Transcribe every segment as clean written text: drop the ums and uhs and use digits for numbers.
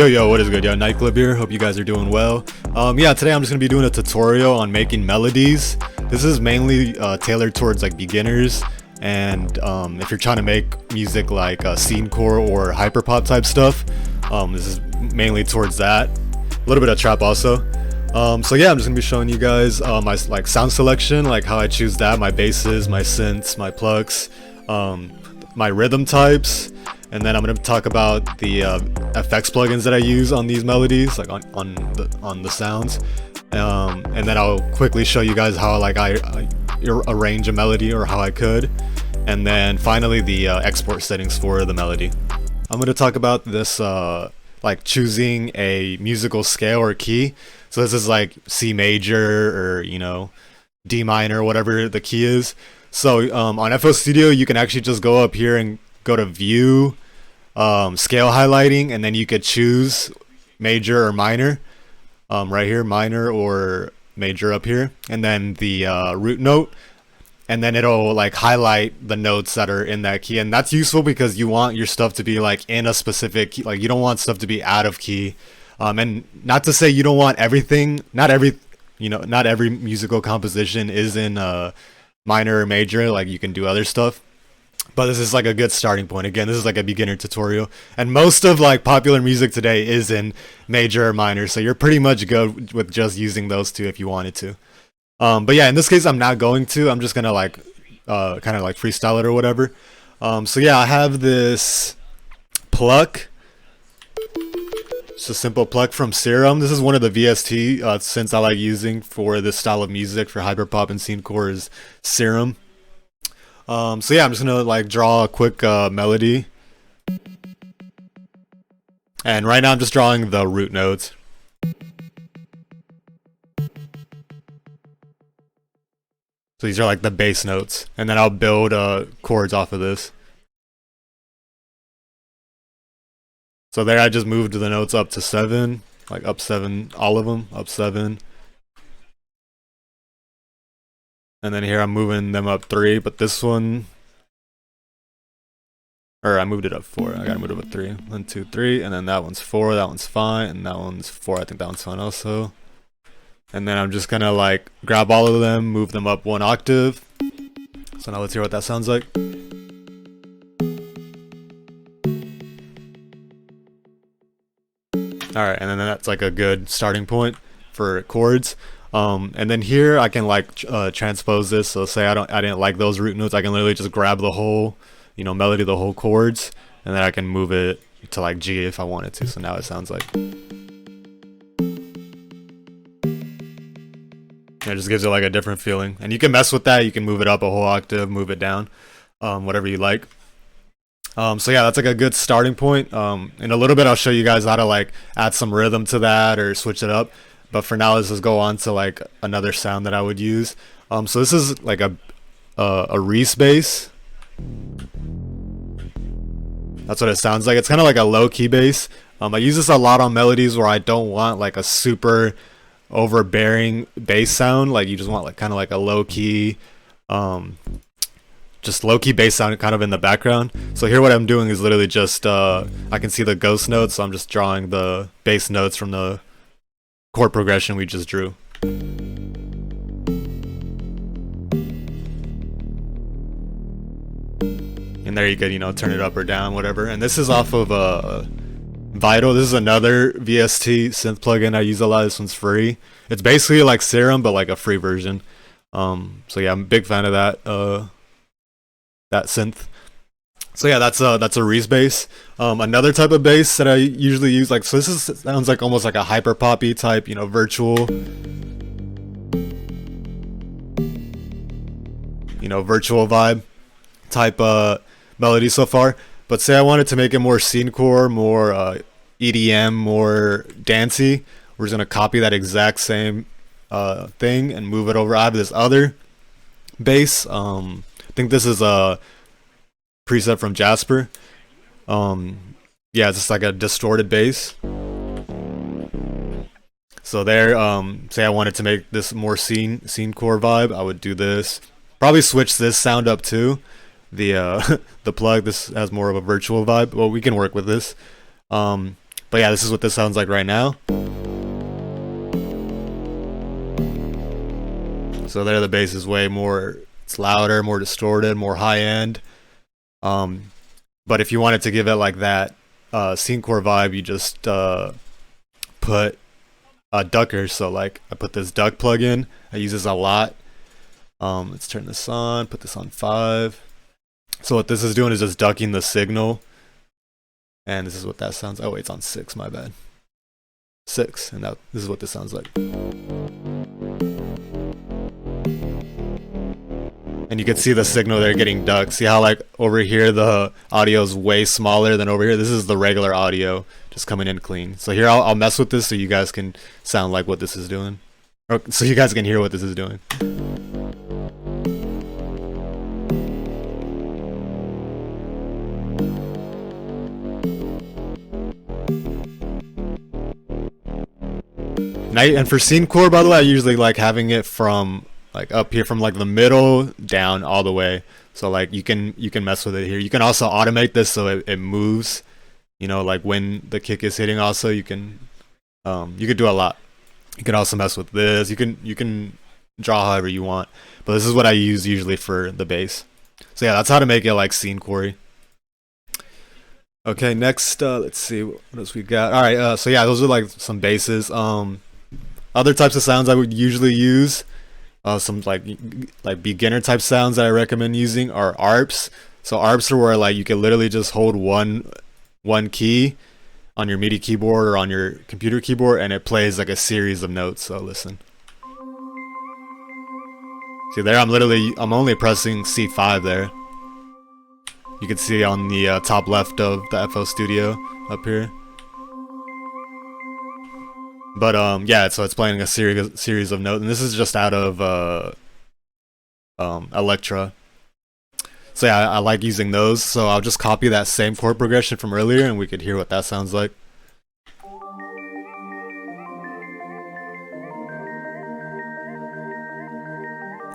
Yo, what is good? Yo, Nightclub here. Hope you guys are doing well. Yeah, today I'm just gonna be doing a tutorial on making melodies. This is mainly tailored towards like beginners, and if you're trying to make music like Scenecore or Hyperpop type stuff, this is mainly towards that. A little bit of trap also. So yeah, I'm just gonna be showing you guys my like sound selection, like how I choose that, my basses, my synths, my plucks, my rhythm types. And then I'm going to talk about the effects plugins that I use on these melodies, like on the sounds. And then I'll quickly show you guys how like I arrange a melody, or how I could. And then finally the export settings for the melody. I'm going to talk about this like choosing a musical scale or key. So this is like C major, or D minor, whatever the key is. So on FL Studio you can actually just go up here and go to view, scale highlighting, and then you could choose major or minor, right here, minor or major up here, and then the root note, and then it'll like highlight the notes that are in that key. And that's useful because you want your stuff to be like in a specific key, like you don't want stuff to be out of key. And not to say you don't want everything, not every musical composition is in minor or major, like you can do other stuff. But this is like a good starting point. Again, this is like a beginner tutorial, and most of like popular music today is in major or minor, so you're pretty much good with just using those two if you wanted to. But yeah, in this case I'm not going to. I'm just gonna like kind of like freestyle it or whatever. So yeah, I have this pluck. It's a simple pluck from Serum. This is one of the VST synths I like using for this style of music for Hyperpop and Scenecore is Serum. So yeah, I'm just gonna like draw a quick melody, and right now I'm just drawing the root notes. So these are like the bass notes, and then I'll build chords off of this. So there I just moved the notes up to 7, like up 7, all of them, up 7. And then here I'm moving them up 3, but this one, or I moved it up 4. I gotta move it up 3. 1, 2, 3, and then that one's 4. That one's fine, and that one's 4. I think that one's fine also. And then I'm just gonna like grab all of them, move them up 1 octave. So now let's hear what that sounds like. All right, and then that's like a good starting point for chords. And then here I can like transpose this. So say I didn't like those root notes, I can literally just grab the whole melody, the whole chords, and then I can move it to like G if I wanted to. So now it sounds like, it just gives it like a different feeling. And you can mess with that. You can move it up a whole octave, move it down, whatever you like. So yeah, that's like a good starting point. In a little bit I'll show you guys how to like add some rhythm to that or switch it up. But for now, let's just go on to like another sound that I would use. So this is like a Reese bass. That's what it sounds like. It's kind of like a low-key bass. I use this a lot on melodies where I don't want like a super overbearing bass sound. Like you just want like kind of like a low-key, just low-key bass sound kind of in the background. So here what I'm doing is literally just I can see the ghost notes, so I'm just drawing the bass notes from the chord progression we just drew. And there you could turn it up or down, whatever. And this is off of Vital. This is another VST synth plugin I use a lot. This one's free. It's basically like Serum but like a free version. So yeah, I'm a big fan of that synth. So yeah, that's a Reese bass. Another type of bass that I usually use, like, so this sounds like almost like a hyper poppy type, virtual, virtual vibe type melody so far. But say I wanted to make it more Scenecore, more EDM, more dancey, we're just gonna copy that exact same thing and move it over. I have this other bass. I think this is a preset from Jasper. Yeah, it's just like a distorted bass. So there, say I wanted to make this more Scenecore vibe, I would do this. Probably switch this sound up too. The the plug, this has more of a virtual vibe. Well, we can work with this. But yeah, this is what this sounds like right now. So there the bass is way more, it's louder, more distorted, more high end. But if you wanted to give it like that Scenecore vibe, you just put duckers. So like I put this duck plugin. I use this a lot. Let's turn this on, put this on 5. So what this is doing is just ducking the signal. And this is what that sounds. Oh wait, it's on 6, my bad. 6, and this is what this sounds like. And you can see the signal there getting ducked. See how like over here the audio is way smaller than over here? This is the regular audio just coming in clean. So here I'll mess with this so you guys can sound like what this is doing. Or so you guys can hear what this is doing. And for Scenecore, by the way, I usually like having it from like up here, from like the middle down all the way. So like you can mess with it here. You can also automate this so it moves, you know, like when the kick is hitting. Also you could do a lot. You can also mess with this. You can draw however you want, but this is what I use usually for the bass. So yeah, that's how to make it like Scenecore. Okay, next let's see what else we got. All right, so yeah, those are like some basses. Other types of sounds I would usually use, some like beginner type sounds that I recommend using are Arps. So Arps are where like you can literally just hold one key on your MIDI keyboard or on your computer keyboard, and it plays like a series of notes. So listen. See there, I'm only pressing C5 there. You can see on the top left of the FL Studio up here. But yeah, so it's playing a series of notes, and this is just out of Electra. So yeah, I like using those. So I'll just copy that same chord progression from earlier, and we could hear what that sounds like.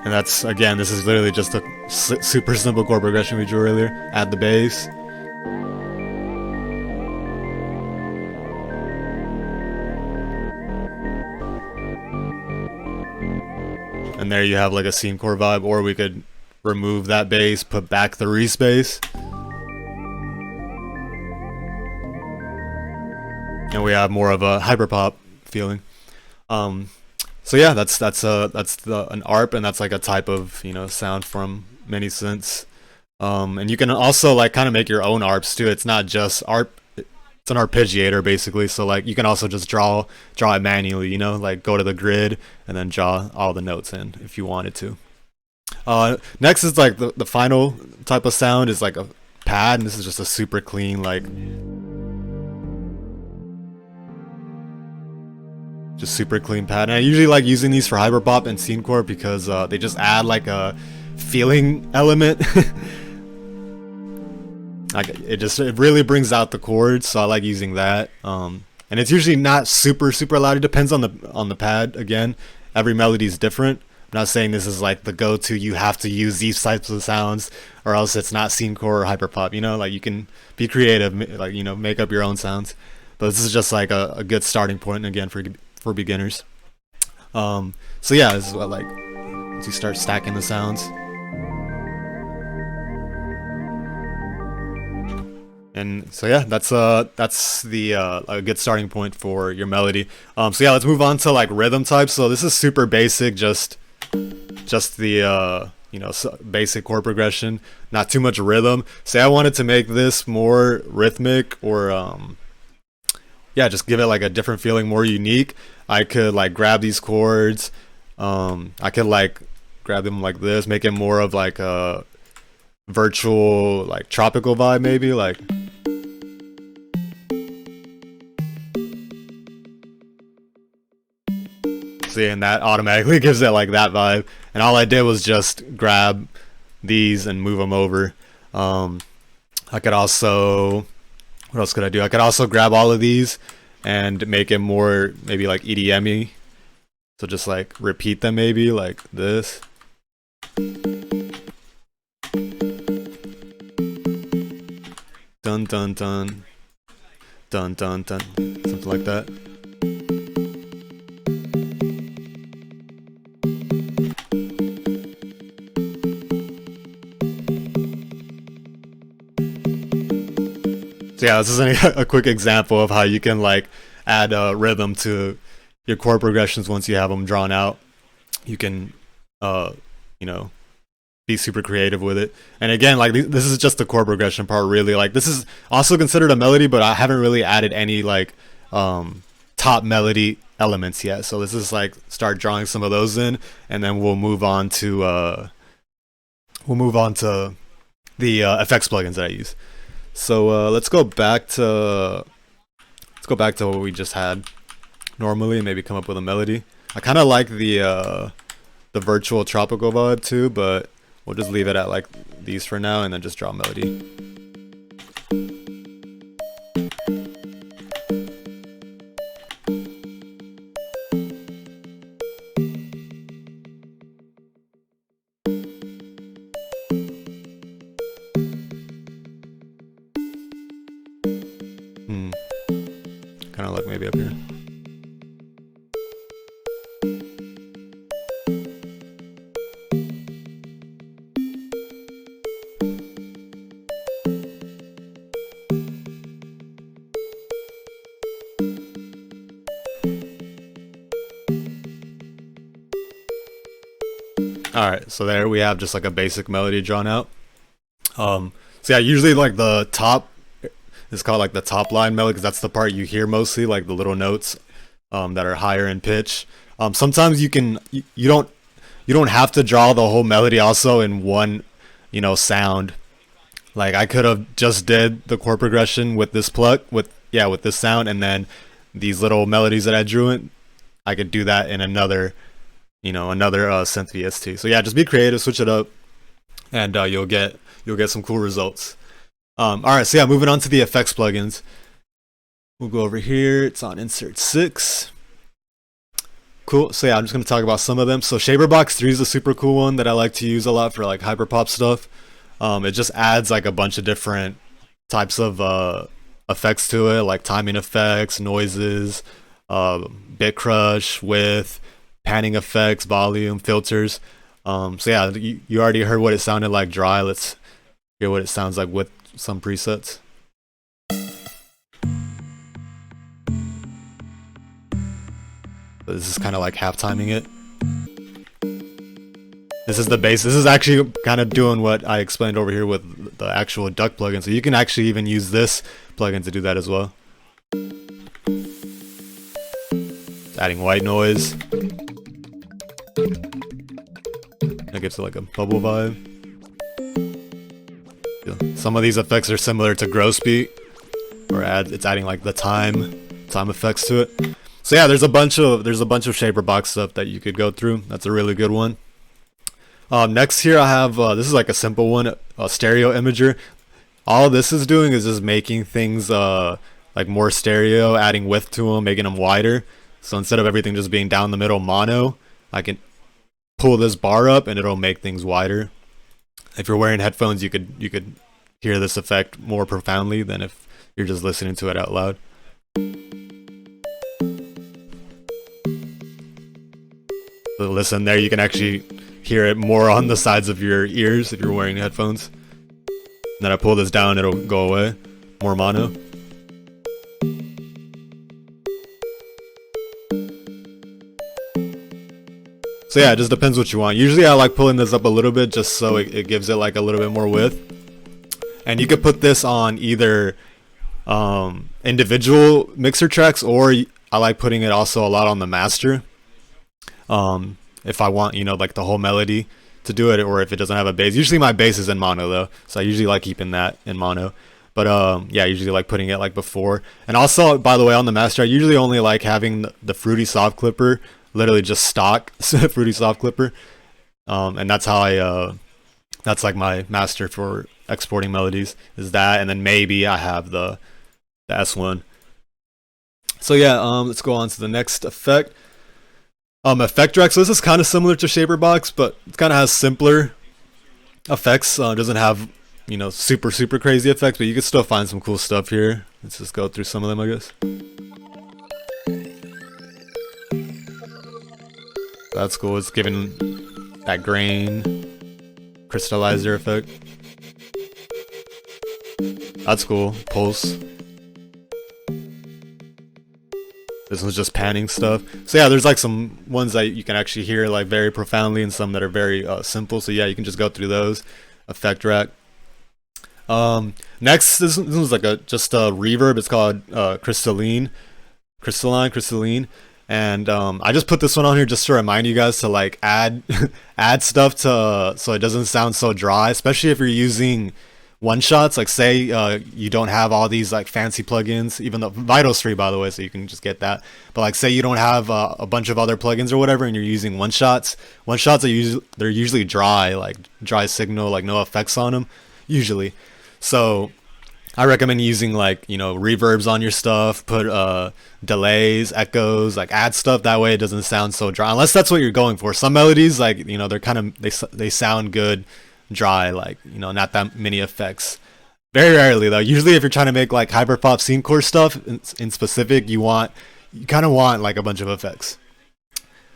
And that's, again, this is literally just a super simple chord progression we drew earlier. Add the bass. And there you have like a Scenecore vibe, or we could remove that bass, put back the respace, and we have more of a hyperpop feeling. So yeah, that's an ARP, and that's like a type of, you know, sound from many synths. And you can also like kind of make your own ARPs too. It's not just ARP. It's an arpeggiator basically, so like you can also just draw it manually, you know, like go to the grid and then draw all the notes in if you wanted to. Next is like the final type of sound is like a pad, and this is just a super clean like super clean pad. And I usually like using these for Hyperpop and Scenecore because they just add like a feeling element. Like it really brings out the chords, so I like using that. And it's usually not super loud. It depends on the pad. Again, every melody is different. I'm not saying this is like the go-to. You have to use these types of sounds, or else it's not Scenecore or Hyperpop. You know, like you can be creative, like, you know, make up your own sounds. But this is just like a good starting point again for beginners. So yeah, this is what, like, once you start stacking the sounds. And so yeah, that's the a good starting point for your melody. So yeah, let's move on to like rhythm types. So this is super basic, just the you know, basic chord progression, not too much rhythm. Say I wanted to make this more rhythmic, or yeah, just give it like a different feeling, more unique. I could like grab these chords. I could like grab them like this, make it more of like a virtual like tropical vibe, maybe like. See, and that automatically gives it like that vibe. And all I did was just grab these and move them over. I could also, what else could I do? I could also grab all of these and make it more maybe like EDM-y. So just like repeat them maybe like this. Dun dun dun. Dun dun dun dun, something like that. So yeah, this is a quick example of how you can like add rhythm to your chord progressions once you have them drawn out. You can, you know, be super creative with it. And again, like this is just the chord progression part, really. Like this is also considered a melody, but I haven't really added any like top melody elements yet. So this is like start drawing some of those in, and then we'll move on to the effects plugins that I use. So let's go back to what we just had normally, and maybe come up with a melody. I kind of like the virtual tropical vibe too, but we'll just leave it at like these for now, and then just draw a melody. Kind of like maybe up here. Alright, so there we have just like a basic melody drawn out. So yeah, usually like the top is called like the top line melody, because that's the part you hear mostly, like the little notes that are higher in pitch. Sometimes you don't have to draw the whole melody also in one, you know, sound. Like I could have just did the chord progression with this with this sound, and then these little melodies that I drew in, I could do that in another, you know, another synth VST. So yeah, just be creative, switch it up, and you'll get some cool results. Alright, so yeah, moving on to the effects plugins. We'll go over here. It's on insert 6. Cool. So yeah, I'm just going to talk about some of them. So Shaperbox 3 is a super cool one that I like to use a lot for like hyperpop stuff. It just adds like a bunch of different types of effects to it, like timing effects, noises, bit crush, width, panning effects, volume, filters. So yeah, you already heard what it sounded like dry. Let's hear what it sounds like with some presets. So this is kind of like half timing it. This is the bass. This is actually kind of doing what I explained over here with the actual duck plugin. So you can actually even use this plugin to do that as well. Adding white noise. That gives it like a bubble vibe. Some of these effects are similar to gross beat, or it's adding like the time effects to it. So yeah, there's a bunch of Shaperbox stuff that you could go through. That's a really good one. Next here I have this is like a simple one, a stereo imager. All this is doing is just making things like more stereo, adding width to them, making them wider. So instead of everything just being down the middle mono, I can pull this bar up and it'll make things wider. If you're wearing headphones, you could hear this effect more profoundly than if you're just listening to it out loud. So listen there, you can actually hear it more on the sides of your ears if you're wearing headphones. And then I pull this down, it'll go away. More mono. So yeah, it just depends what you want. Usually I like pulling this up a little bit just so it gives it like a little bit more width. And you could put this on either individual mixer tracks, or I like putting it also a lot on the master. If I want, you know, like the whole melody to do it, or if it doesn't have a bass. Usually my bass is in mono though, so I usually like keeping that in mono. But yeah, I usually like putting it like before. And also, by the way, on the master, I usually only like having the Fruity Soft Clipper, literally just stock Fruity Soft Clipper. And that's how that's like my master for exporting melodies, is that, and then maybe I have the S1. So yeah, let's go on to the next effect. Effect track. So this is kind of similar to Shaperbox, but it kind of has simpler effects. Doesn't have you know, super crazy effects, but you can still find some cool stuff here. Let's just go through some of them, I guess. That's cool. It's giving that grain crystallizer effect. That's cool. Pulse. This one's just panning stuff. So yeah, there's like some ones that you can actually hear like very profoundly, and some that are very simple. So yeah, you can just go through those. Effect rack. Next, this one's like just a reverb. It's called crystalline, and I just put this one on here just to remind you guys to like add add stuff to so it doesn't sound so dry, especially if you're using one shots. Like say you don't have all these like fancy plugins, even though Vital's free, by the way, so you can just get that. But like say you don't have a bunch of other plugins or whatever, and you're using one shots are they're usually dry, like dry signal, like no effects on them usually. So I recommend using like, you know, reverbs on your stuff, put delays, echoes, like add stuff, that way it doesn't sound so dry, unless that's what you're going for. Some melodies, like, you know, they're kind of they sound good dry, like, you know, not that many effects. Very rarely though. Usually if you're trying to make like Hyperpop Scenecore stuff in specific, you kind of want like a bunch of effects.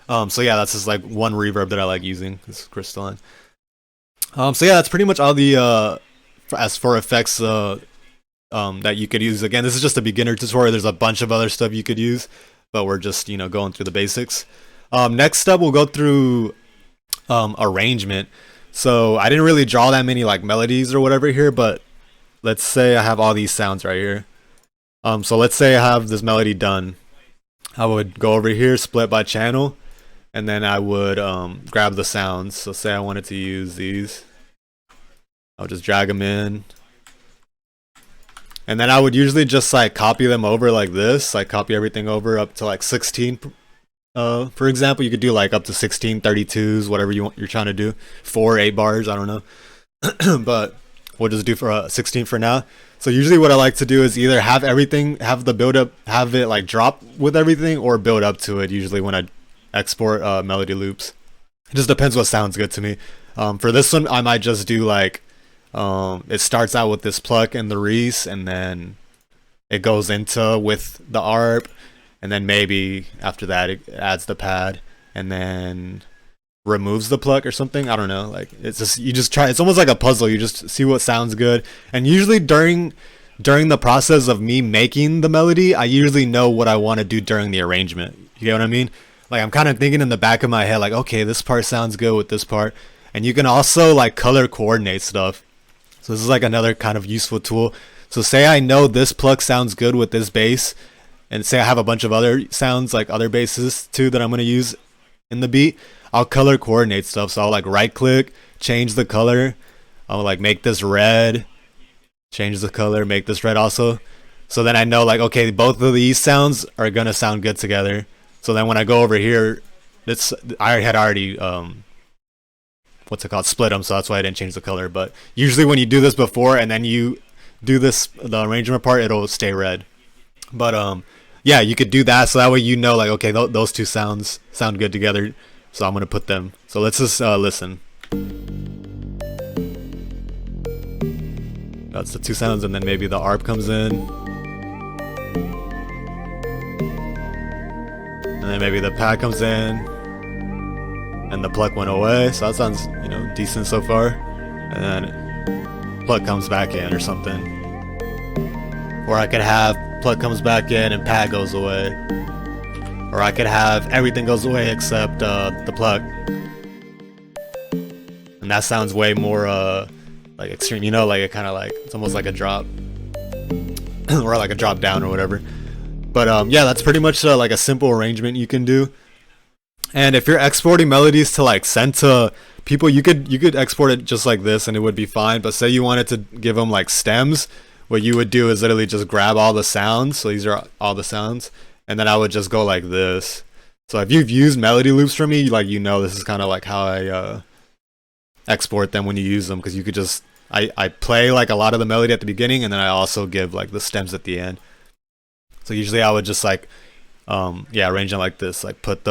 So yeah, that's just like one reverb that I like using, is crystalline. So yeah, that's pretty much all the as for effects that you could use. Again, this is just a beginner tutorial. There's a bunch of other stuff you could use, but we're just, you know, going through the basics. Next step, we'll go through arrangement. So I didn't really draw that many like melodies or whatever here, but let's say I have all these sounds right here. So let's say I have this melody done. I would go over here, split by channel, and then I would grab the sounds. So say I wanted to use these, I'll just drag them in, and then I would usually just like copy them over like this, like copy everything over up to like 16. For example, you could do like up to 16 32s, whatever you're trying to do, 8 bars, I don't know. But we'll just do for 16 for now. So usually what I like to do is either have the build up, have it like drop with everything, or build up to it usually when I export melody loops. It just depends what sounds good to me. For this one, I might just do like it starts out with this pluck and the Reese, and then it goes into with the Arp, and then maybe after that it adds the pad, and then removes the pluck or something. I don't know, like it's just, you just try, it's almost like a puzzle. You just see what sounds good, and usually during the process of me making the melody, I usually know what I want to do during the arrangement. You get what I mean? Like I'm kind of thinking in the back of my head like, okay, this part sounds good with this part. And you can also like color coordinate stuff. So this is like another kind of useful tool. So say I know this pluck sounds good with this bass, and say I have a bunch of other sounds, like other basses too, that I'm going to use in the beat, I'll color coordinate stuff. So I'll like right click, change the color. I'll like make this red, change the color, make this red also. So then I know like, okay, both of these sounds are going to sound good together. So then when I go over here, I had already what's it called, split them, so that's why I didn't change the color. But usually when you do this before and then you do the arrangement part, it'll stay red. But yeah, you could do that, so that way you know like, okay, those two sounds sound good together, so I'm gonna put them. So let's just listen. That's the two sounds, and then maybe the Arp comes in, and then maybe the pad comes in, and the pluck went away, so that sounds, you know, decent so far. And then pluck comes back in or something. Or I could have pluck comes back in and pad goes away. Or I could have everything goes away except the pluck. And that sounds way more like extreme, you know, like it kind of like, it's almost like a drop. Or like a drop down or whatever. But yeah, that's pretty much like a simple arrangement you can do. And if you're exporting melodies to like send to people, you could export it just like this and it would be fine. But say you wanted to give them like stems, what you would do is literally just grab all the sounds. So these are all the sounds, and then I would just go like this. So if you've used melody loops from me, like, you know, this is kind of like how I export them when you use them, because you could just I play like a lot of the melody at the beginning, and then I also give like the stems at the end. So usually I would just like yeah, arrange them like this, like put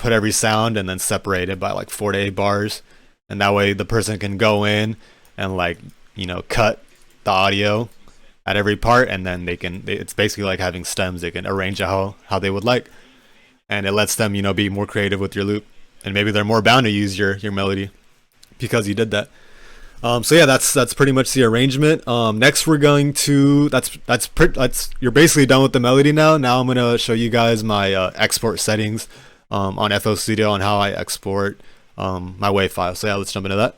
every sound and then separate it by like 4 to 8 bars, and that way the person can go in and like you know, cut the audio at every part, and then it's basically like having stems. They can arrange it how they would like, and it lets them, you know, be more creative with your loop, and maybe they're more bound to use your melody because you did that. So yeah, that's pretty much the arrangement. Next we're going to that's you're basically done with the melody now. Now I'm gonna show you guys my export settings on FL Studio on how I export my WAV file. So yeah, let's jump into that.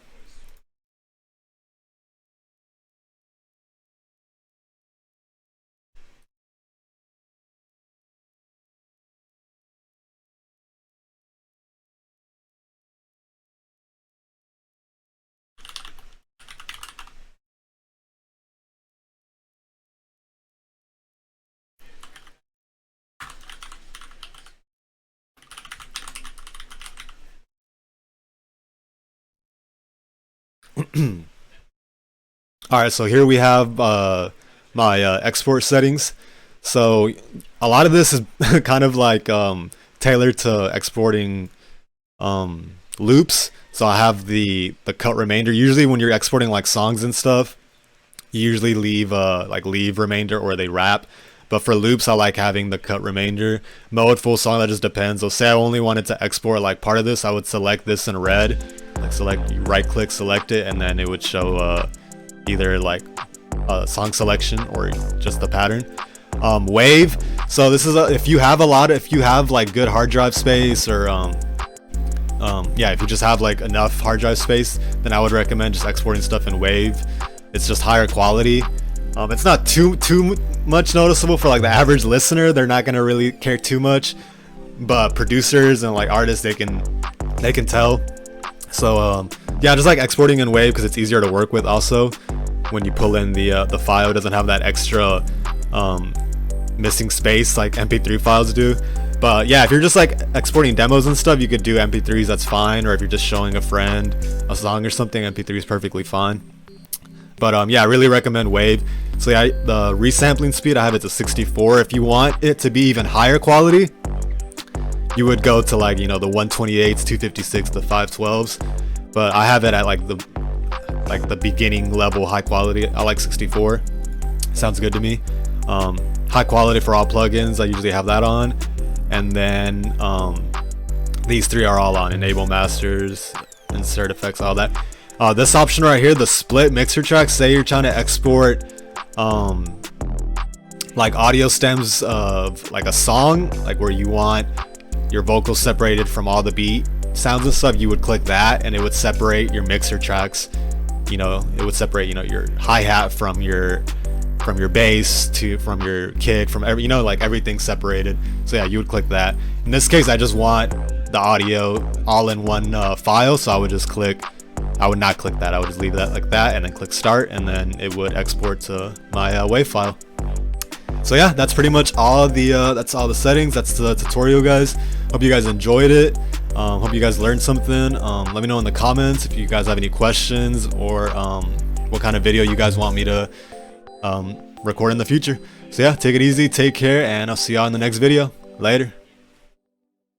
All right, so here we have my export settings. So a lot of this is kind of like tailored to exporting loops. So I have the cut remainder. Usually when you're exporting like songs and stuff, you usually leave leave remainder or they wrap. But for loops, I like having the cut remainder. Mode, full song, that just depends. So say I only wanted to export like part of this, I would select this in red. Like select, you right click, select it, and then it would show either like a song selection or just the pattern. Wave. So this is if you have like good hard drive space, or yeah, if you just have like enough hard drive space, then I would recommend just exporting stuff in wave. It's just higher quality. It's not too much noticeable for like the average listener. They're not gonna really care too much, but producers and like artists, they can tell. So yeah, just like exporting in wave because it's easier to work with. Also, when you pull in the file, it doesn't have that extra missing space like MP3 files do. But yeah, if you're just like exporting demos and stuff, you could do MP3s, that's fine. Or if you're just showing a friend a song or something, MP3 is perfectly fine. But yeah, I really recommend wave. So yeah, the resampling speed, I have it to 64. If you want it to be even higher quality, you would go to like, you know, the 128s, 256, the 512s. But I have it at like the beginning level high quality. I like 64. Sounds good to me. High quality for all plugins, I usually have that on. And then these three are all on: enable masters, insert effects, all that. This option right here, the split mixer track, say you're trying to export like audio stems of like a song, like where you want your vocals separated from all the beat sounds and stuff, you would click that and it would separate your mixer tracks. You know, it would separate, you know, your hi-hat from your bass from your kick, from every, you know, like everything separated. So yeah, you would click that. In this case, I just want the audio all in one file, so I would just click, I would not click that, I would just leave that like that and then click start, and then it would export to my WAV file. So yeah, that's pretty much all that's all the settings. That's the tutorial, guys. Hope you guys enjoyed it. Hope you guys learned something. Let me know in the comments if you guys have any questions, or what kind of video you guys want me to record in the future. So yeah, take it easy, take care, and I'll see y'all in the next video. Later.